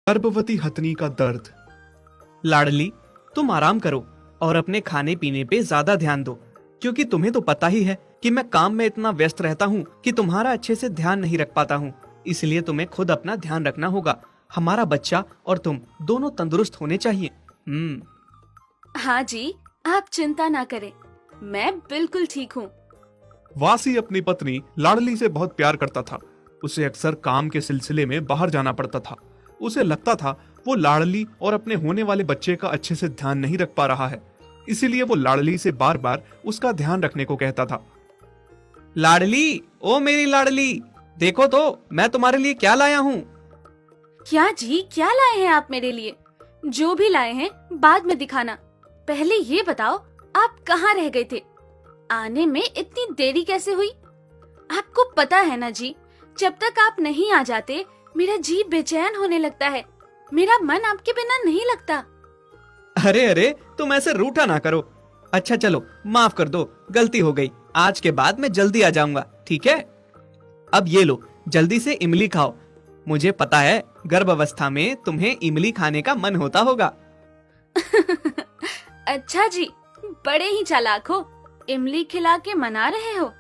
गर्भवती हथनी का दर्द। लाडली, तुम आराम करो और अपने खाने पीने पे ज्यादा ध्यान दो, क्योंकि तुम्हें तो पता ही है कि मैं काम में इतना व्यस्त रहता हूँ कि तुम्हारा अच्छे से ध्यान नहीं रख पाता हूँ। इसलिए तुम्हें खुद अपना ध्यान रखना होगा। हमारा बच्चा और तुम दोनों तंदुरुस्त होने चाहिए। हाँ जी, आप चिंता ना करें, मैं बिल्कुल ठीक हूँ। वासी अपनी पत्नी लाडली से बहुत प्यार करता था। उसे अक्सर काम के सिलसिले में बाहर जाना पड़ता था। उसे लगता था वो लाडली और अपने होने वाले बच्चे का अच्छे से ध्यान नहीं रख पा रहा है। इसीलिए वो लाडली से बार बार उसका ध्यान रखने को कहता था। लाडली, ओ मेरी लाडली, देखो तो मैं तुम्हारे लिए क्या लाया हूँ। क्या जी, क्या लाए हैं आप मेरे लिए? जो भी लाए हैं बाद में दिखाना। पहले ये बताओ, आप कहाँ रह गए थे? आने में इतनी देरी कैसे हुई? आपको पता है ना जी, जब तक आप नहीं आ जाते मेरा जी बेचैन होने लगता है। मेरा मन आपके बिना नहीं लगता। अरे अरे, तुम ऐसे रूठा ना करो। अच्छा चलो, माफ कर दो, गलती हो गई। आज के बाद मैं जल्दी आ जाऊंगा, ठीक है? अब ये लो, जल्दी से इमली खाओ। मुझे पता है गर्भ अवस्था में तुम्हें इमली खाने का मन होता होगा। अच्छा जी, बड़े ही चालाक हो, इमली खिला के मना रहे हो।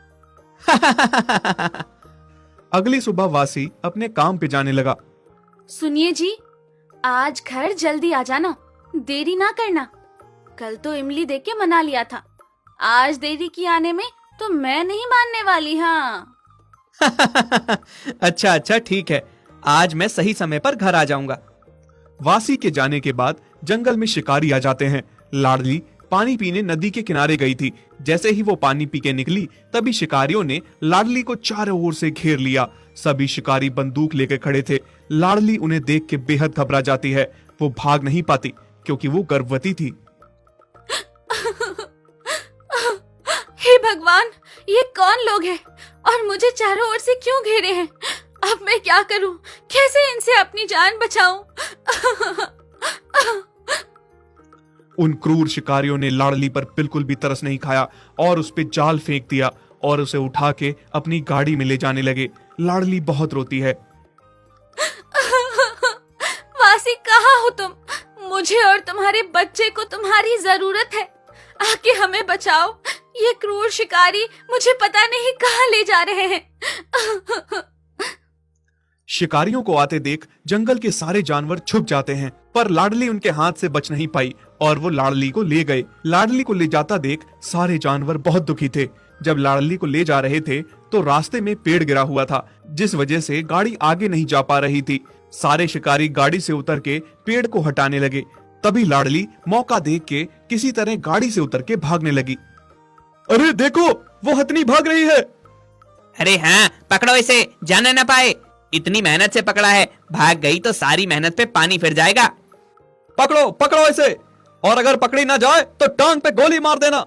अगली सुबह वासी अपने काम पे जाने लगा। सुनिए जी, आज घर जल्दी आ जाना, देरी ना करना। कल तो इमली देके के मना लिया था, आज देरी की आने में तो मैं नहीं मानने वाली। हाँ। अच्छा अच्छा, ठीक है, आज मैं सही समय पर घर आ जाऊंगा। वासी के जाने के बाद जंगल में शिकारी आ जाते हैं। लाडली पानी पीने नदी के किनारे गई थी। जैसे ही वो पानी पी के निकली, तभी शिकारियों ने लाडली को चारों ओर से घेर लिया। सभी शिकारी बंदूक लेकर खड़े थे। लाडली उन्हें देख के बेहद घबरा जाती है। वो भाग नहीं पाती क्योंकि वो गर्भवती थी। हे भगवान, ये कौन लोग हैं और मुझे चारों ओर से क्यों घेरे हैं? अब मैं क्या करूं? कैसे इनसे अपनी जान बचाऊं? उन क्रूर शिकारियों ने लाडली पर बिल्कुल भी तरस नहीं खाया और उस पे जाल फेंक दिया और उसे उठा के अपनी गाड़ी में ले जाने लगे। लाडली बहुत रोती है। वासी, कहाँ हो तुम? मुझे और तुम्हारे बच्चे को तुम्हारी जरूरत है। आके हमें बचाओ। ये क्रूर शिकारी मुझे पता नहीं कहाँ ले जा रहे हैं। शिकारियों को आते देख जंगल के सारे जानवर छुप जाते हैं, पर लाडली उनके हाथ से बच नहीं पाई और वो लाडली को ले गए। लाडली को ले जाता देख सारे जानवर बहुत दुखी थे। जब लाडली को ले जा रहे थे तो रास्ते में पेड़ गिरा हुआ था, जिस वजह से गाड़ी आगे नहीं जा पा रही थी। सारे शिकारी गाड़ी से उतर के पेड़ को हटाने लगे। तभी लाडली मौका देख के किसी तरह गाड़ी से उतर के भागने लगी। अरे देखो, वो हथनी भाग रही है। अरे हाँ, पकड़ो इसे, जाने ना पाए। इतनी मेहनत से पकड़ा है, भाग गई तो सारी मेहनत पे पानी फिर जाएगा। पकड़ो पकड़ो इसे, और अगर पकड़ी ना जाए तो टांग पे गोली मार देना।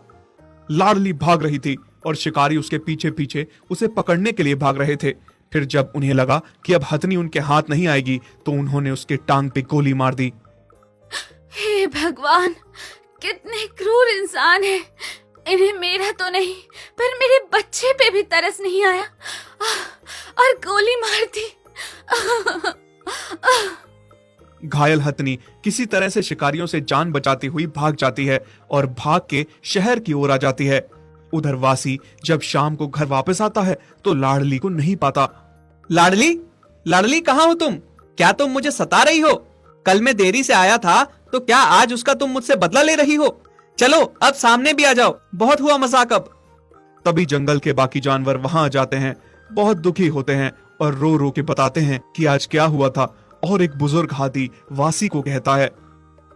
लाडली भाग रही थी और शिकारी उसके पीछे पीछे उसे पकड़ने के लिए भाग रहे थे। फिर जब उन्हें लगा कि अब हथनी उनके हाथ नहीं आएगी, तो उन्होंने उसके टांग पे गोली मार दी। हे भगवान, कितने क्रूर इंसान हैं। इन्हें मेरा तो नहीं, पर मेरे बच्चे पे भी तरस नहीं आया और गोली मार दी। घायल हथनी किसी तरह से शिकारियों से जान बचाती हुई भाग जाती है और भाग के शहर की ओर आ जाती है। उधर वासी जब शाम को घर वापस आता है तो लाडली को नहीं पाता। लाडली, लाडली, कहाँ हो तुम? क्या तुम मुझे सता रही हो? कल मैं देरी से आया था, तो क्या आज उसका तुम मुझसे बदला ले रही हो? चलो अब सामने भी आ जाओ, बहुत हुआ मजाक अब। तभी जंगल के बाकी जानवर वहां आ जाते हैं, बहुत दुखी होते हैं और रो रो के बताते हैं कि आज क्या हुआ था। और एक बुजुर्ग हाथी वासी को कहता है,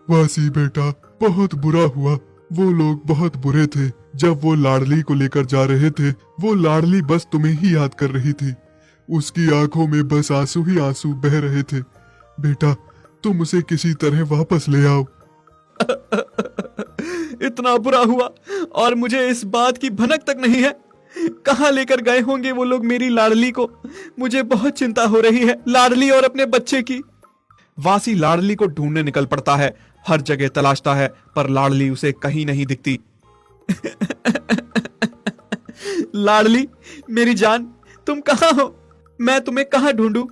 वासी बेटा, बहुत बुरा हुआ। वो लोग बहुत बुरे थे। जब वो लाडली को लेकर जा रहे थे, वो लाडली बस तुम्हें ही याद कर रही थी। उसकी आंखों में बस आंसू ही आंसू बह रहे थे। बेटा, तुम उसे किसी तरह वापस ले आओ। इतना बुरा हुआ और मुझे इस बात की भनक तक नहीं है। कहाँ लेकर गए होंगे वो लोग मेरी लाडली को? मुझे बहुत चिंता हो रही है लाडली और अपने बच्चे की। वासी लाडली को ढूंढने निकल पड़ता है। हर जगह तलाशता है, पर लाडली उसे कहीं नहीं दिखती। लाडली, मेरी जान, तुम कहाँ हो? मैं तुम्हें कहाँ ढूंढूं?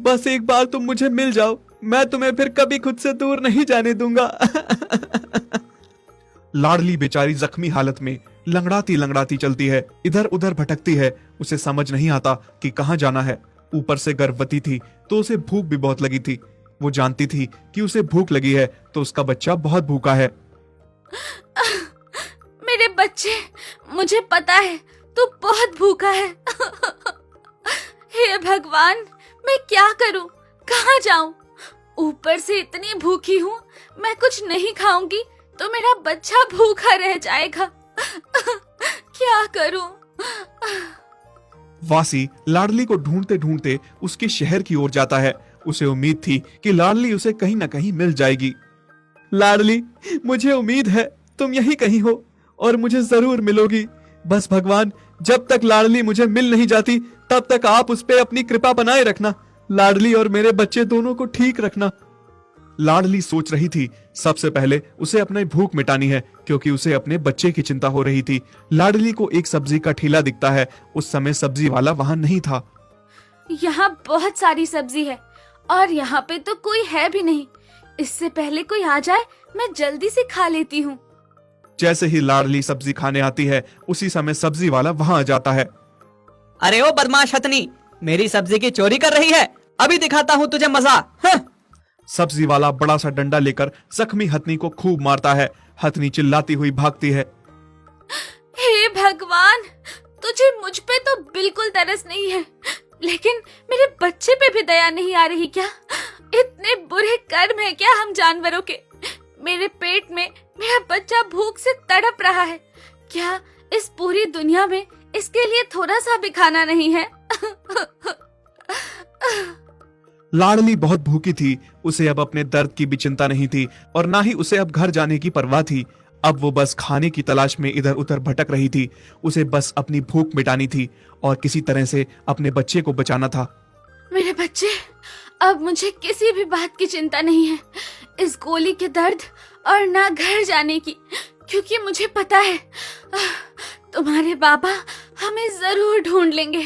बस एक बार तुम मुझे मिल जाओ। मैं तुम्हें फिर कभी खुद से दूर नहीं जाने दूंगा। लाडली बेचारी जख्मी हालत में लंगड़ाती लंगड़ाती चलती है, इधर उधर भटकती है। उसे समझ नहीं आता कि कहाँ जाना है। ऊपर से गर्भवती थी तो उसे भूख भी बहुत लगी थी। वो जानती थी कि उसे भूख लगी है तो उसका बच्चा बहुत भूखा है। मेरे बच्चे, मुझे पता है तू बहुत भूखा है। हे भगवान, मैं क्या करूं, कहाँ जाऊं? ऊपर से इतनी भूखी हूँ, मैं कुछ नहीं खाऊंगी तो मेरा बच्चा भूखा रह जाएगा। क्या करूं? वासी लाडली को ढूंढते ढूंढते उसके शहर की ओर जाता है। उसे उम्मीद थी कि लाडली उसे कहीं न कहीं मिल जाएगी। लाडली, मुझे उम्मीद है तुम यहीं कहीं हो और मुझे जरूर मिलोगी। बस भगवान, जब तक लाडली मुझे मिल नहीं जाती तब तक आप उस पे अपनी कृपा बनाए रखना। लाडली और मेरे बच्चे दोनों को ठीक रखना। लाडली सोच रही थी सबसे पहले उसे अपनी भूख मिटानी है, क्योंकि उसे अपने बच्चे की चिंता हो रही थी। लाडली को एक सब्जी का ठेला दिखता है। उस समय सब्जी वाला वहां नहीं था। यहाँ बहुत सारी सब्जी है और यहाँ पे तो कोई है भी नहीं। इससे पहले कोई आ जाए, मैं जल्दी से खा लेती हूँ। जैसे ही लाडली सब्जी खाने आती है, उसी समय सब्जी वाला वहां आ जाता है। अरे ओ बदमाश हथनी, मेरी सब्जी की चोरी कर रही है, अभी दिखाता हूँ तुझे मजा। हाँ। सब्जी वाला बड़ा सा डंडा लेकर जख्मी हथनी को खूब मारता है। हथनी चिल्लाती हुई भागती है। हे भगवान, तुझे मुझ पे तो बिल्कुल तरस नहीं है, लेकिन मेरे बच्चे पे भी दया नहीं आ रही क्या? इतने बुरे कर्म है क्या हम जानवरों के? मेरे पेट में मेरा बच्चा भूख से तड़प रहा है। क्या इस पूरी दुनिया में इसके लिए थोड़ा सा भी खाना नहीं है? लाडली बहुत भूखी थी। उसे अब अपने दर्द की भी चिंता नहीं थी और ना ही उसे अब घर जाने की परवाह थी। अब वो बस खाने की तलाश में इधर उधर भटक रही थी। उसे बस अपनी भूख मिटानी थी और किसी तरह से अपने बच्चे को बचाना था। मेरे बच्चे, अब मुझे किसी भी बात की चिंता नहीं है, इस गोली के दर्द और ना घर जाने की, क्योंकि मुझे पता है तुम्हारे बाबा हमें जरूर ढूंढ लेंगे।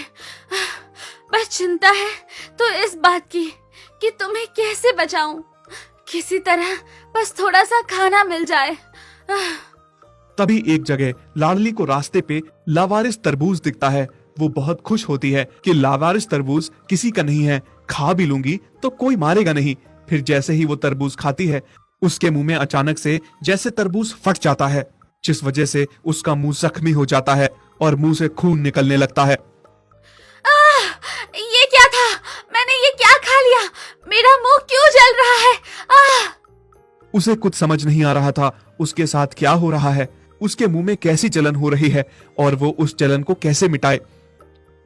बस चिंता है तो इस बात की कि तुम्हें कैसे बचाऊं। किसी तरह बस थोड़ा सा खाना मिल जाए। तभी एक जगह लाडली को रास्ते पे लावारिस तरबूज दिखता है। वो बहुत खुश होती है कि लावारिस तरबूज किसी का नहीं है, खा भी लूंगी तो कोई मारेगा नहीं। फिर जैसे ही वो तरबूज खाती है, उसके मुंह में अचानक से जैसे तरबूज फट जाता है, जिस वजह से उसका मुंह जख्मी हो जाता है और मुंह से खून निकलने लगता है। ये क्या था? मैंने ये क्या खा लिया? मेरा मुंह क्यों जल रहा है? उसे कुछ समझ नहीं आ रहा था उसके साथ क्या हो रहा है। उसके मुंह में कैसी जलन हो रही है और वो उस जलन को कैसे मिटाए।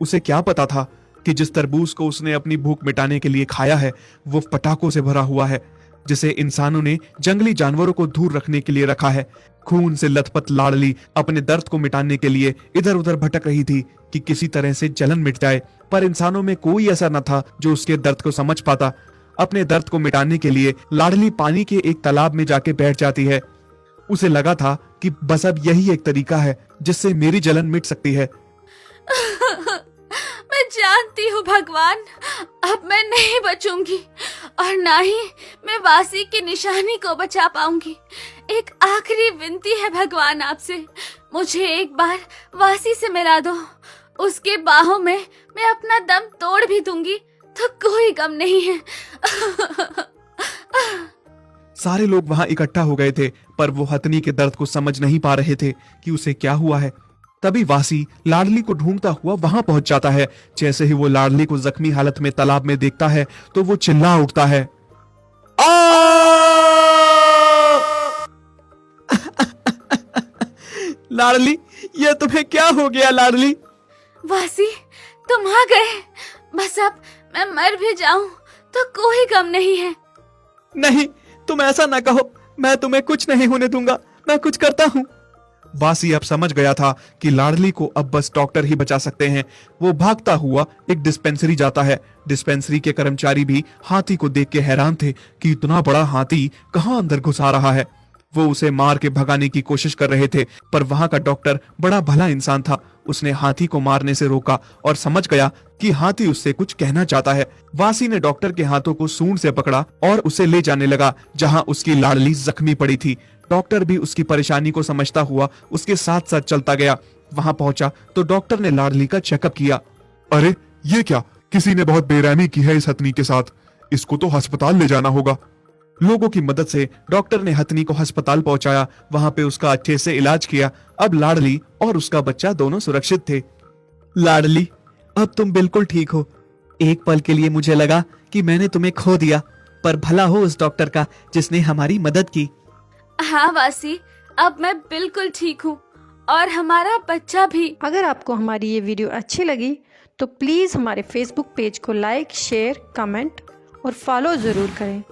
उसे क्या पता था कि जिस तरबूज को उसने अपनी भूख मिटाने के लिए खाया है, वो पटाखों से भरा हुआ है, जिसे इंसानों ने जंगली जानवरों को दूर रखने के लिए रखा है। खून से लथपथ लाडली अपने दर्द को मिटाने के लिए इधर उधर भटक रही थी कि किसी तरह से जलन मिट जाए, पर इंसानों में कोई ऐसा न था जो उसके दर्द को समझ पाता। अपने दर्द को मिटाने के लिए लाडली पानी के एक तालाब में जाके बैठ जाती है। उसे लगा था कि बस अब यही एक तरीका है जिससे मेरी जलन मिट सकती है। मैं जानती हूँ भगवान, अब मैं नहीं बचूंगी और ना ही मैं वासी की निशानी को बचा पाऊंगी। एक आखिरी विनती है भगवान आपसे, मुझे एक बार वासी से मिला दो। उसके बाहों में मैं अपना दम तोड़ भी दूंगी तो कोई गम नहीं है। सारे लोग वहां इकट्ठा हो गए थे, पर वो हथनी के दर्द को समझ नहीं पा रहे थे कि उसे क्या हुआ है। तभी वासी लाडली को ढूंढता हुआ वहां पहुंच जाता है। जैसे ही वो लाडली को जख्मी हालत में तालाब में देखता है तो वो चिल्ला उठता है, लाडली, ये तुम्हें क्या हो गया लाडली? वासी, तुम आ गए। बस अब मैं मर भी जाऊं तो कोई गम नहीं है। नहीं, तुम ऐसा ना कहो, मैं तुम्हें कुछ नहीं होने दूंगा, मैं कुछ करता हूँ। वासी अब समझ गया था कि लाडली को अब बस डॉक्टर ही बचा सकते हैं। वो भागता हुआ एक डिस्पेंसरी जाता है। डिस्पेंसरी के कर्मचारी भी हाथी को देख के हैरान थे कि इतना बड़ा हाथी कहाँ अंदर घुस आ रहा है। वो उसे मार के भगाने की कोशिश कर रहे थे, पर वहां का डॉक्टर बड़ा भला इंसान था। उसने हाथी को मारने से रोका और समझ गया कि हाथी उससे कुछ कहना चाहता है। वासी ने डॉक्टर के हाथों को सूंड से पकड़ा और उसे ले जाने लगा जहां उसकी लाडली जख्मी पड़ी थी। डॉक्टर भी उसकी परेशानी को समझता हुआ उसके साथ साथ चलता गया। वहां पहुंचा तो डॉक्टर ने लाडली का चेकअप किया। अरे ये क्या, किसी ने बहुत बेरहमी की है इस हथनी के साथ। इसको तो अस्पताल ले जाना होगा। लोगों की मदद से डॉक्टर ने हथनी को अस्पताल पहुंचाया। वहां पे उसका अच्छे से इलाज किया। अब लाडली और उसका बच्चा दोनों सुरक्षित थे। लाडली, अब तुम बिल्कुल ठीक हो। एक पल के लिए मुझे लगा कि मैंने तुम्हें खो दिया, पर भला हो उस डॉक्टर का जिसने हमारी मदद की। हाँ वासी, अब मैं बिल्कुल ठीक हूँ और हमारा बच्चा भी। अगर आपको हमारी ये वीडियो अच्छी लगी तो प्लीज़ हमारे फेसबुक पेज को लाइक, शेयर, कमेंट और फॉलो ज़रूर करें।